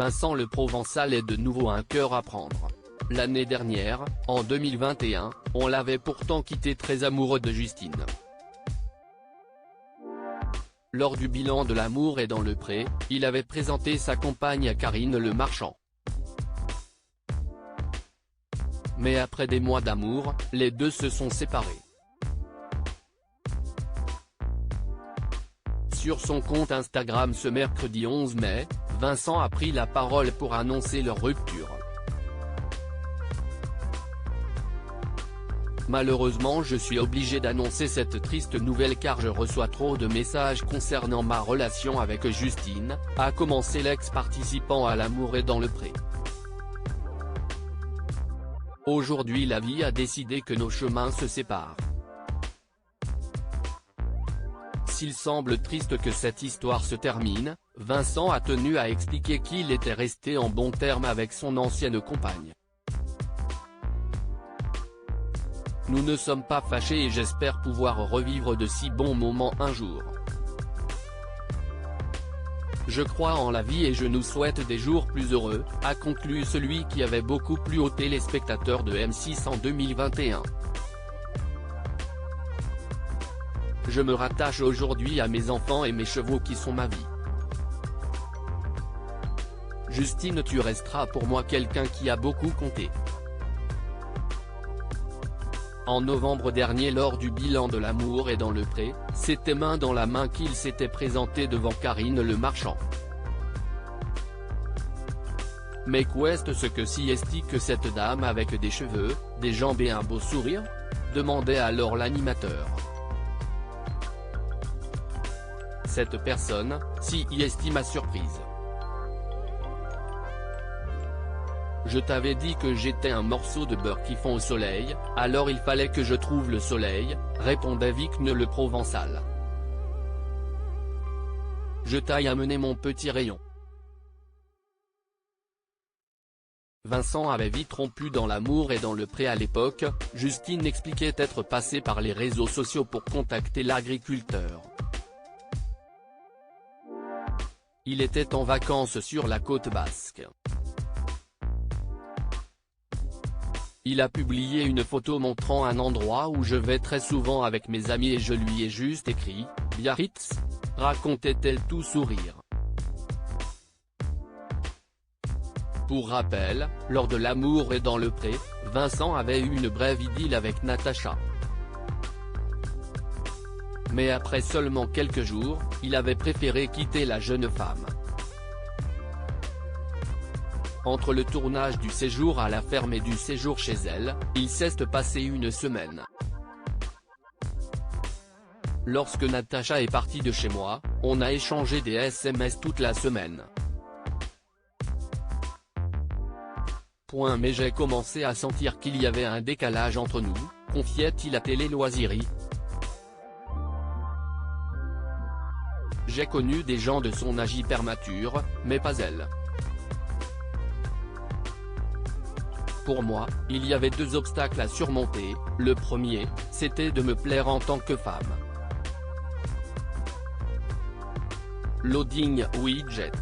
Vincent Le Provençal est de nouveau un cœur à prendre. L'année dernière, en 2021, on l'avait pourtant quitté très amoureux de Justine. Lors du bilan de L'amour est dans le pré, il avait présenté sa compagne Karine Le Marchand. Mais après des mois d'amour, les deux se sont séparés. Sur son compte Instagram ce mercredi 11 mai, Vincent a pris la parole pour annoncer leur rupture. Malheureusement, je suis obligé d'annoncer cette triste nouvelle car je reçois trop de messages concernant ma relation avec Justine, a commencé l'ex-participant à L'amour est dans le pré. Aujourd'hui la vie a décidé que nos chemins se séparent. S'il semble triste que cette histoire se termine, Vincent a tenu à expliquer qu'il était resté en bons termes avec son ancienne compagne. Nous ne sommes pas fâchés et j'espère pouvoir revivre de si bons moments un jour. Je crois en la vie et je nous souhaite des jours plus heureux, a conclu celui qui avait beaucoup plu aux téléspectateurs de M6 en 2021. Je me rattache aujourd'hui à mes enfants et mes chevaux qui sont ma vie. Justine, tu resteras pour moi quelqu'un qui a beaucoup compté. En novembre dernier, lors du bilan de L'amour est dans le pré, c'était main dans la main qu'il s'était présenté devant Karine Le Marchand. Mais qu'est-ce que si est-il que cette dame avec des cheveux, des jambes et un beau sourire ? Demandait alors l'animateur. Cette personne, si est ma surprise. Je t'avais dit que j'étais un morceau de beurre qui fond au soleil, alors il fallait que je trouve le soleil, répondait Vincent Le Provençal. Je t'ai amené mon petit rayon. Vincent avait vite rompu dans L'amour est dans le pré à l'époque, Justine expliquait être passée par les réseaux sociaux pour contacter l'agriculteur. Il était en vacances sur la côte basque. Il a publié une photo montrant un endroit où je vais très souvent avec mes amis et je lui ai juste écrit « Biarritz », racontait-elle tout sourire. Pour rappel, lors de L'amour est dans le pré, Vincent avait eu une brève idylle avec Natacha. Mais après seulement quelques jours, il avait préféré quitter la jeune femme. Entre le tournage du séjour à la ferme et du séjour chez elle, il s'est passé une semaine. Lorsque Natacha est partie de chez moi, on a échangé des SMS toute la semaine. Mais j'ai commencé à sentir qu'il y avait un décalage entre nous, confiait-il à Télé Loisirs. J'ai connu des gens de son âge hyper mature, mais pas elle. Pour moi, il y avait deux obstacles à surmonter, le premier, c'était de me plaire en tant que femme. Loading widget.